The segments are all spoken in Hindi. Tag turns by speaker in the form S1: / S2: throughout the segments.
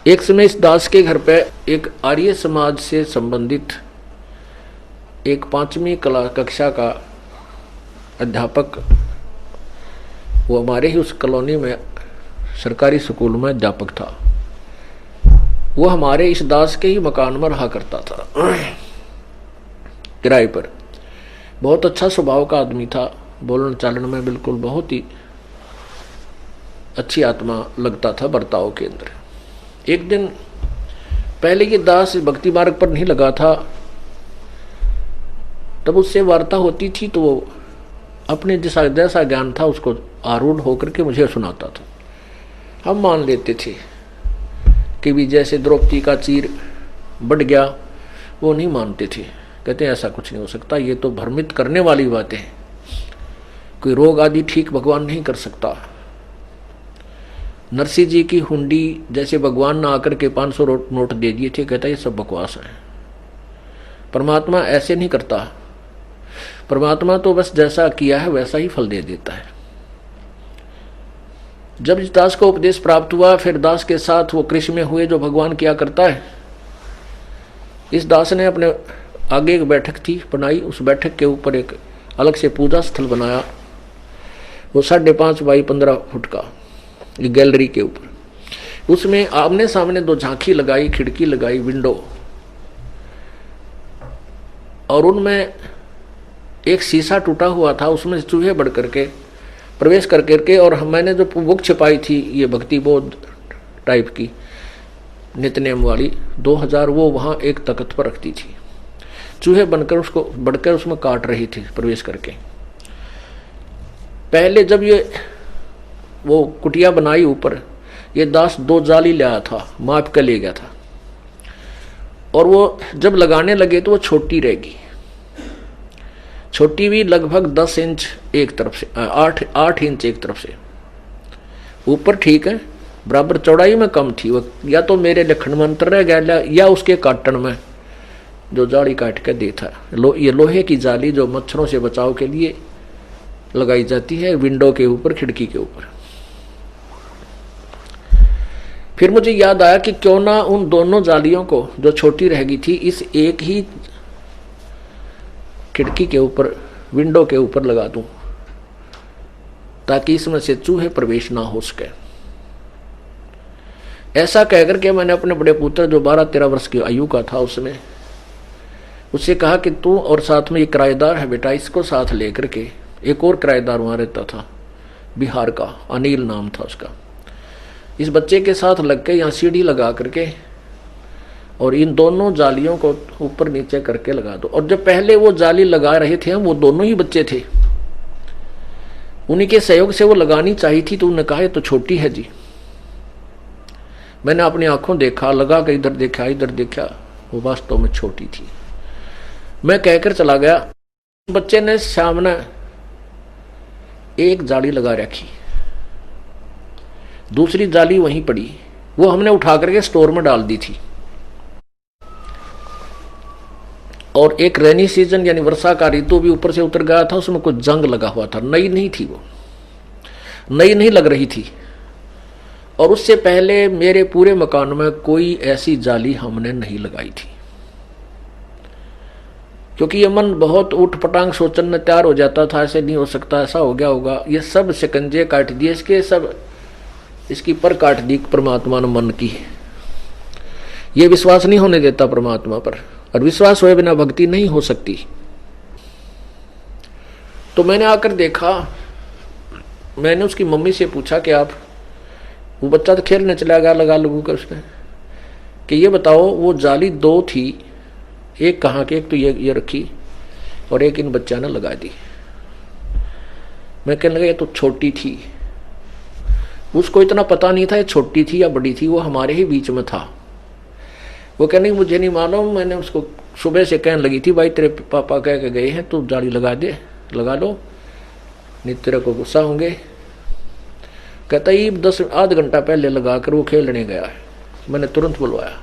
S1: एक समय इस दास के घर पे एक आर्य समाज से संबंधित एक 5वीं कक्षा का अध्यापक, वो हमारे ही उस कॉलोनी में सरकारी स्कूल में अध्यापक था। वो हमारे इस दास के ही मकान में रहा करता था किराए पर। बहुत अच्छा स्वभाव का आदमी था, बोलन चालन में बिल्कुल बहुत ही अच्छी आत्मा लगता था बर्ताव के अंदर। एक दिन पहले ये दास भक्ति मार्ग पर नहीं लगा था, तब उससे वार्ता होती थी तो वो अपने जैसा ज्ञान था उसको आरूढ़ होकर के मुझे सुनाता था। हम मान लेते थे कि भी जैसे द्रौपदी का चीर बढ़ गया, वो नहीं मानते थे। कहते ऐसा कुछ नहीं हो सकता, ये तो भ्रमित करने वाली बातें हैं। कोई रोग आदि ठीक भगवान नहीं कर सकता। नरसिंह जी की हुंडी जैसे भगवान ने आकर के 500 नोट दे दिए थे, कहता ये सब बकवास है। परमात्मा ऐसे नहीं करता, परमात्मा तो बस जैसा किया है वैसा ही फल दे देता है। जब इस दास को उपदेश प्राप्त हुआ, फिर दास के साथ वो कृष्ण में हुए जो भगवान किया करता है। इस दास ने अपने आगे एक बैठक थी बनाई, उस बैठक के ऊपर एक अलग से पूजा स्थल बनाया। वो 5.5 बाई 15 फुट का गैलरी के ऊपर, उसमें आमने सामने 2 झांकी लगाई, खिड़की लगाई, विंडो, और उनमें एक शीशा टूटा हुआ था, उसमें चूहे बढ़ करके प्रवेश कर करके, और मैंने जो बुक छिपाई थी ये भक्ति बोध टाइप की नित्यनेम वाली 2000, वो वहाँ एक तख्त पर रखती थी। चूहे बनकर उसको बढ़कर उसमें काट रही थी प्रवेश करके। पहले जब ये वो कुटिया बनाई ऊपर, ये दास 2 जाली लाया था, माप कर ले गया था, और वो जब लगाने लगे तो वो छोटी रहेगी। छोटी भी लगभग 10 इंच एक तरफ से, 8 इंच एक तरफ से। ऊपर ठीक है, बराबर चौड़ाई में कम थी वो, या तो मेरे लखन में अंतर रह गया या उसके काटन में जो जाली काट के दे था। ये लोहे की जाली जो मच्छरों से बचाव के लिए लगाई जाती है विंडो के ऊपर, खिड़की के ऊपर। फिर मुझे याद आया कि क्यों ना उन दोनों जालियों को जो छोटी रह गई थी इस एक ही खिड़की के ऊपर, विंडो के ऊपर लगा दूं, ताकि इसमें से चूहे प्रवेश ना हो सके। ऐसा कहकर के मैंने अपने बड़े पुत्र जो 12-13 वर्ष की आयु का था उसमें, उससे कहा कि तू और साथ में ये किराएदार है बेटा, इसको साथ लेकर के, एक और किराएदार वहां रहता था बिहार का, अनिल नाम था उसका, इस बच्चे के साथ लग के यहाँ सीढ़ी लगा करके और इन दोनों जालियों को ऊपर नीचे करके लगा दो। और जब पहले वो जाली लगा रहे थे वो दोनों ही बच्चे थे, उन्हीं के सहयोग से वो लगानी चाहिए थी, तो उन्होंने कहा ये तो छोटी है जी। मैंने अपनी आंखों देखा, लगा के इधर देखा इधर देखा, वो वास्तव में छोटी थी। मैं कहकर चला गया। बच्चे ने सामने एक जाली लगा रखी, दूसरी जाली वहीं पड़ी, वो हमने उठा करके स्टोर में डाल दी थी। और एक रेनी सीजन यानी वर्षा का ऋतु भी ऊपर से उतर गया था, उसमें कुछ जंग लगा हुआ था, नई नहीं थी, वो नई नहीं लग रही थी। और उससे पहले मेरे पूरे मकान में कोई ऐसी जाली हमने नहीं लगाई थी, क्योंकि ये मन बहुत उठ पटांग सोचने में तैयार हो जाता था, ऐसे नहीं हो सकता, ऐसा हो गया होगा। ये सब शिकंजे काट दिए इसके, सब इसकी पर काट दी परमात्मा ने मन की। ये विश्वास नहीं होने देता परमात्मा पर, और विश्वास हुए बिना भक्ति नहीं हो सकती। तो मैंने आकर देखा, मैंने उसकी मम्मी से पूछा कि आप, वो बच्चा तो खेलने चला गया लगा लगू कर उसने, कि ये बताओ वो जाली 2 थी, एक कहाँ के, एक तो ये रखी और एक इन बच्चा ने लगा दी। मैं कहने लगा ये तो छोटी थी। उसको इतना पता नहीं था ये छोटी थी या बड़ी थी, वो हमारे ही बीच में था। वो कहने मुझे नहीं मालूम, मैंने उसको सुबह से कहने लगी थी भाई तेरे पापा कह के गए हैं तू जाली लगा दे, लगा लो नहीं तेरे को गुस्सा होंगे। कहता ये 10 आध घंटा पहले लगा कर वो खेलने गया है। मैंने तुरंत बुलवाया।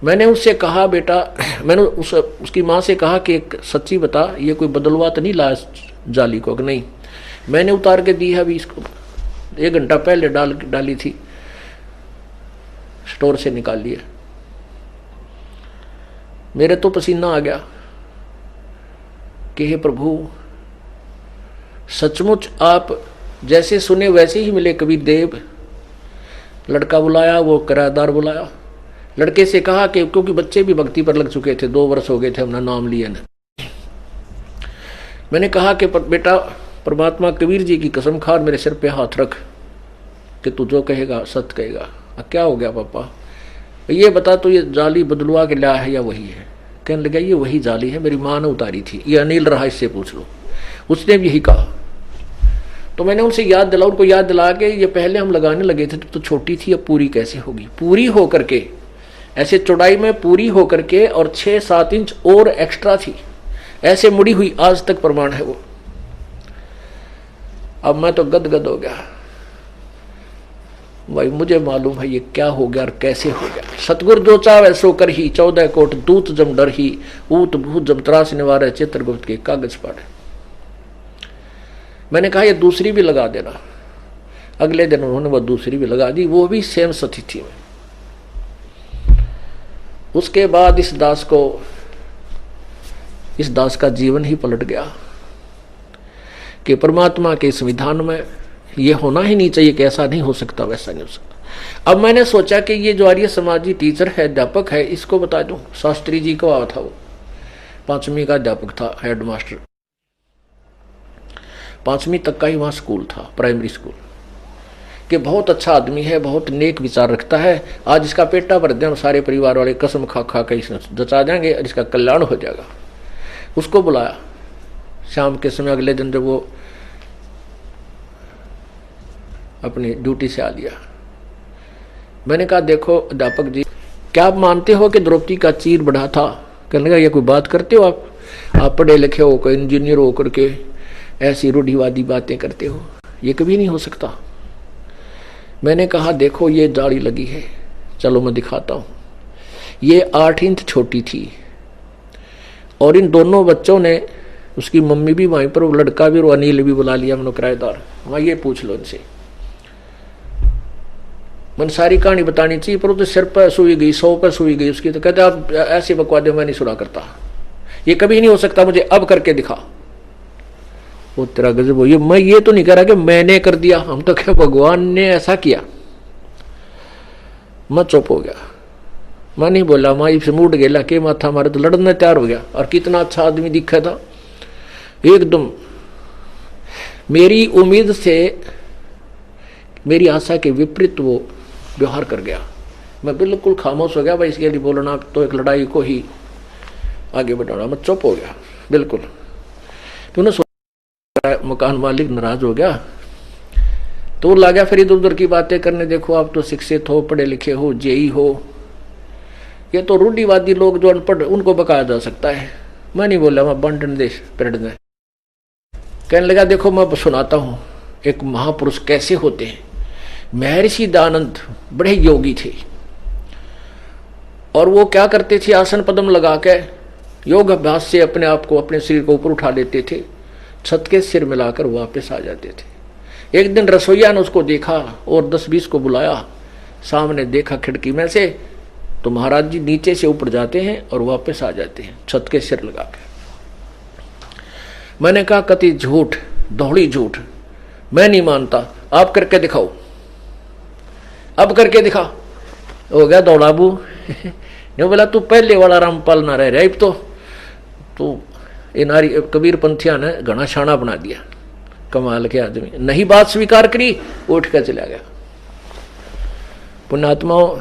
S1: मैंने उससे कहा बेटा, मैंने उसकी माँ से कहा कि एक सच्ची बता, ये कोई बदलवा तो नहीं लाया जाली को? नहीं, मैंने उतार के दी है अभी इसको, 1 घंटा पहले डाली थी। स्टोर से निकाल लिए। मेरे तो पसीना आ गया कि हे प्रभु, सचमुच आप जैसे सुने वैसे ही मिले कबीर देव। लड़का बुलाया, वो किराएदार बुलाया, लड़के से कहा कि क्योंकि बच्चे भी भक्ति पर लग चुके थे, 2 वर्ष हो गए थे हमने नाम लिया ना। मैंने कहा कि बेटा परमात्मा कबीर जी की कसम खा, मेरे सिर पे हाथ रख कि तू जो कहेगा सत्य कहेगा। क्या हो गया पापा? ये बता तो ये जाली बदलवा के लाया है या वही है? कहने लगा ये वही जाली है, मेरी माँ ने उतारी थी, ये अनिल रहा, इससे पूछ लो। उसने भी यही कहा। तो मैंने उनसे याद दिला, उनको याद दिला के ये पहले हम लगाने लगे थे तो छोटी थी, अब पूरी कैसे होगी? पूरी होकर के ऐसे चौड़ाई में पूरी होकर के और 6-7 इंच और एक्स्ट्रा थी, ऐसे मुड़ी हुई, आज तक प्रमाण है वो। अब मैं तो गदगद हो गया भाई, मुझे मालूम है ये क्या हो गया और कैसे हो गया। सतगुरु जो चावे सो कर ही, 14 कोट दूत जम डर ही, ऊत भूत जम त्रास निवारे, चित्रगुप्त के कागज पाड़े। मैंने कहा ये दूसरी भी लगा देना। अगले दिन उन्होंने वो दूसरी भी लगा दी, वो भी सेम स्थिति में। उसके बाद इस दास का जीवन ही पलट गया कि परमात्मा के संविधान में ये होना ही नहीं चाहिए कि ऐसा नहीं हो सकता, वैसा नहीं हो सकता। अब मैंने सोचा कि ये जो आर्य समाजी टीचर है, अध्यापक है, इसको बता दूं। शास्त्री जी को आया था, वो 5वीं का अध्यापक था, हेड मास्टर। 5वीं तक का ही वहाँ स्कूल था, प्राइमरी स्कूल। कि बहुत अच्छा आदमी है, बहुत नेक विचार रखता है, आज इसका पेटा भर दें, सारे परिवार वाले कसम खा खा के जचा जाएंगे और इसका कल्याण हो जाएगा। उसको बुलाया शाम के समय, अगले दिन जब वो अपनी ड्यूटी से आ लिया। मैंने कहा देखो अध्यापक जी, क्या आप मानते हो कि द्रौपदी का चीर बढ़ा था? कहने लगा ये कोई बात करते हो आप पढ़े लिखे हो, कोई इंजीनियर हो करके ऐसी रूढ़िवादी बातें करते हो, ये कभी नहीं हो सकता। मैंने कहा देखो ये जाली लगी है, चलो मैं दिखाता हूँ। ये 8 इंच छोटी थी और इन दोनों बच्चों ने, उसकी मम्मी भी वहीं पर, वो लड़का भी, वो अनिल भी बुला लिया मैंने किराएदार, वहाँ ये पूछ लो इनसे। मैंने सारी कहानी बतानी चाहिए पर वो तो सिर पर सुई गई, 100 पर सुई गई उसकी। तो कहते आप ऐसे बकवादे मैं नहीं सुना करता, ये कभी नहीं हो सकता, मुझे अब करके दिखा। वो तेरा गजब हो, ये मैं ये तो नहीं कह रहा कि मैंने कर दिया, हम तो क्या भगवान ने ऐसा किया। मैं चुप हो गया, मैं नहीं बोला। माई से मूड गेला के माथा मारे तो लड़ने तैयार हो गया। और कितना अच्छा आदमी दिखा था, एकदम मेरी उम्मीद से, मेरी आशा के विपरीत वो व्यवहार कर गया। मैं बिल्कुल खामोश हो गया, भाई इसके लिए बोलना तो एक लड़ाई को ही आगे बढ़ाना। मैं चुप हो गया बिल्कुल। तो उन्हें मकान मालिक नाराज हो गया, तो वो लगा फिर इधर उधर की बातें करने। देखो आप तो शिक्षित हो, पढ़े लिखे हो, जेई हो, ये तो रूढ़िवादी लोग जो अनपढ़, उनको बकाया जा सकता है। मैं नहीं बोला, मैं बंटन देश पलट गए। कहने लगा देखो मैं सुनाता हूँ एक महापुरुष कैसे होते हैं। महर्षि दयानंद बड़े योगी थे और वो क्या करते थे, आसन पद्म लगा के योग अभ्यास से अपने आप को, अपने शरीर को ऊपर उठा लेते थे, छत के सिर मिलाकर वापस आ जाते थे। एक दिन रसोईया ने उसको देखा और 10-20 को बुलाया, सामने देखा खिड़की में से, तो महाराज जी नीचे से ऊपर जाते हैं और वापस आ जाते हैं छत के सिर लगा के। मैंने कहा कति झूठ, दौड़ी झूठ, मैं नहीं मानता, आप करके दिखाओ, अब करके दिखा। हो गया दौड़ाबू। नहीं बोला तू पहले वाला रामपाल ना रह अब तो ये नारी कबीर पंथिया ने घना शाना बना दिया। कमाल के आदमी, नहीं बात स्वीकार करी, उठ कर चला गया। पुण्यात्माओं,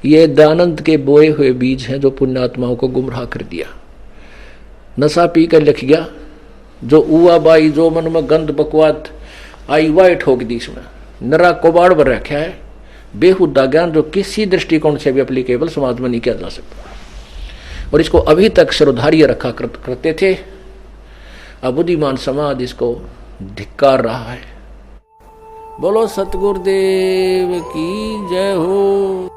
S1: ये दयानंद के बोए हुए बीज हैं जो पुण्यात्माओं को गुमराह कर दिया। नशा पी कर लिख गया, जो उआ बाई, जो मन में गंद बकवाद आई वाई ठोक दी, इसमें नरा कबाड़ भर रखा है। बेहुदा ज्ञान जो किसी दृष्टिकोण से भी एप्लीकेबल समाज में नहीं किया जा सकता, और इसको अभी तक सिरोधार्य रखा करते थे। अब बुद्धिमान समाज इसको धिक्कार रहा है। बोलो सतगुरुदेव की जय हो।